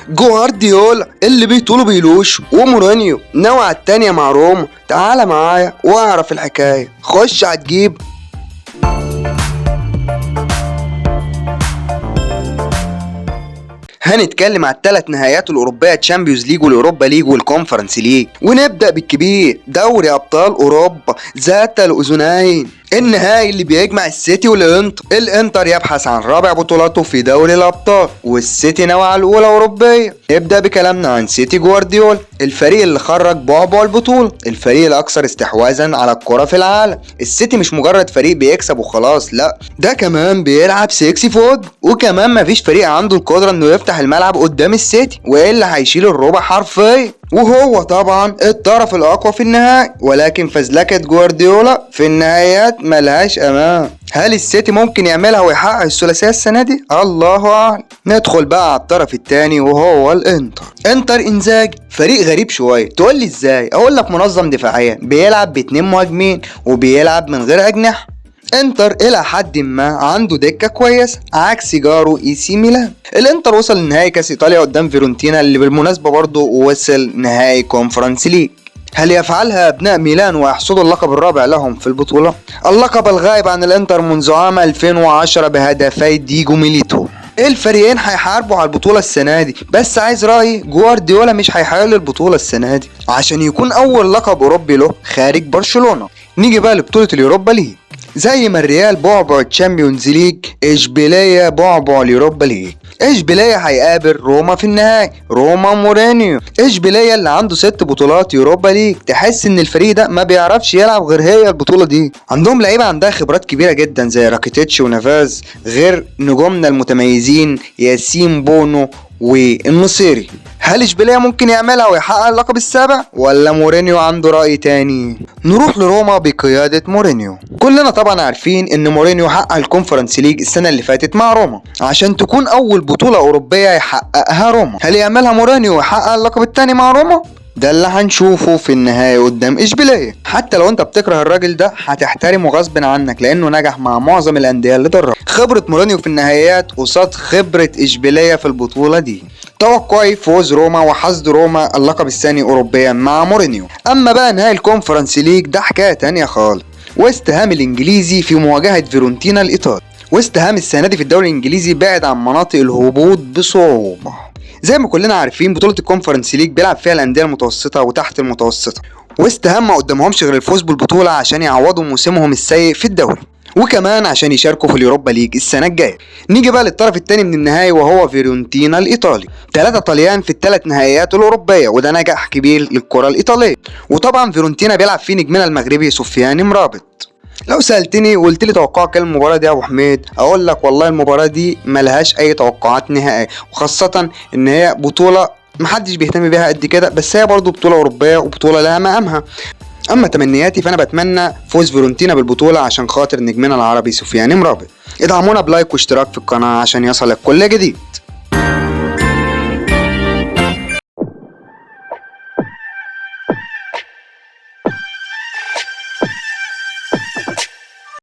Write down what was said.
جوارديولا اللي بيطولوا بيلوش ومورينيو ناوي على التانية مع روما. تعال معايا واعرف الحكاية، خش هتجيب. هنتكلم على الثلاث نهائيات الأوروبية، تشامبيونز ليج والأوروبا ليج والكونفرنس ليج، ونبدأ بالكبير دوري أبطال أوروبا ذات الأذنين، النهائي اللي بيجمع السيتي والإنتر. الإنتر يبحث عن رابع بطولاته في دوري الأبطال، والسيتي ناوي على الأولى أوروبية. نبدأ بكلامنا عن سيتي جوارديولا، الفريق اللي خرج بعبع البطولة، الفريق الأكثر استحواذا على الكرة في العالم. السيتي مش مجرد فريق بيكسب وخلاص، لا ده كمان بيلعب سيكسي فوت، وكمان مفيش فريق عنده القدرة إنه يفتح الملعب قدام السيتي، وإلا هيشيل الربع حرفيا، وهو طبعا الطرف الاقوى في النهائي. ولكن فزلكة جوارديولا في النهايات ملهاش امان. هل السيتي ممكن يعملها ويحقق الثلاثيه السنه دي؟ الله اعلم. ندخل بقى على الطرف الثاني وهو الانتر. انتر انزاجي فريق غريب شويه. تقول لي ازاي؟ اقول لك منظم دفاعيا، بيلعب باتنين مهاجمين وبيلعب من غير اجنحه. انتر الى حد ما عنده دكه كويسه عكس جاره اي سي ميلان. الانتر وصل لنهائي كاس ايطاليا قدام فيرونتينا، اللي بالمناسبه برضه وصل نهائي كونفرنس ليج. هل يفعلها ابناء ميلان ويحصدوا اللقب الرابع لهم في البطوله؟ اللقب الغائب عن الانتر منذ عام 2010 بهدفي ديجو ميليتو. الفريقين هيحاربوا على البطوله السنه دي، بس عايز رايي جوارديولا مش هيحاول البطوله السنه دي عشان يكون اول لقب اوروبي له خارج برشلونه. نيجي بقى لبطوله اليوروبا ليج. زي ما الريال بعبع الشامبيونز ليج، اشبيليه بعبع اليوروبا ليج. اشبيليه هيقابل روما في النهائي، روما مورينيو. اشبيليه اللي عنده 6 بطولات يوروبا ليج، تحس ان الفريق ده ما بيعرفش يلعب غير هي البطوله دي. عندهم لعيبه عندها خبرات كبيره جدا زي راكيتيتش ونافاز، غير نجومنا المتميزين ياسين بونو والنصيري. هل اشبيليه ممكن يعملها ويحقق اللقب السابع، ولا مورينيو عنده رأي تاني؟ نروح لروما بقيادة مورينيو. كلنا طبعا عارفين ان مورينيو حقق الكونفرنس ليج السنة اللي فاتت مع روما عشان تكون اول بطولة اوروبية يحققها روما. هل يعملها مورينيو ويحقق اللقب التاني مع روما؟ ده اللي هنشوفه في النهاية قدام اشبيليه. حتى لو انت بتكره الراجل ده هتحترمه غصب عنك، لانه نجح مع معظم الاندية اللي درب. خبرة مورينيو في النهائيات قصاد خبرة اشبيليه في البطولة دي. توقعي فوز روما وحصد روما اللقب الثاني اوروبيا مع مورينيو. اما بقى نهائي الكونفرنس ليج ده حكاية تانية خالص. ويست هام الانجليزي في مواجهة فيرونتينا الايطالي. ويست هام السنة دي في الدوري الانجليزي بعد عن مناطق الهبوط بصعوبة. زي ما كلنا عارفين بطولة الكونفرنس ليج بيلعب فيها الأندية المتوسطة وتحت المتوسطة. ويست هام ما قدامهمش غير الفوز بالبطولة عشان يعوضوا موسمهم السيء في الدوري، وكمان عشان يشاركوا في اليوروبا ليج السنة الجاية. نيجي بقى للطرف الثاني من النهائي وهو فيورنتينا الإيطالي. 3 طليان في ال3 نهائيات الأوروبية، وده نجاح كبير للكرة الإيطالية. وطبعا فيورنتينا بيلعب فيه نجمنا المغربي سفيان مرابط. لو سألتني وقلت لي توقعك المباراة دي يا ابو حميد، اقول لك والله المباراة دي ملهاش اي توقعات نهائية، وخاصة ان هي بطولة محدش بيهتم بيها قد كده، بس هي برضو بطولة اوروبية وبطولة لها مقامها. اما تمنياتي فانا بتمنى فوز فيورنتينا بالبطولة عشان خاطر نجمنا العربي سفيان مرابط. ادعمونا بلايك واشتراك في القناة عشان يصلك كل جديد.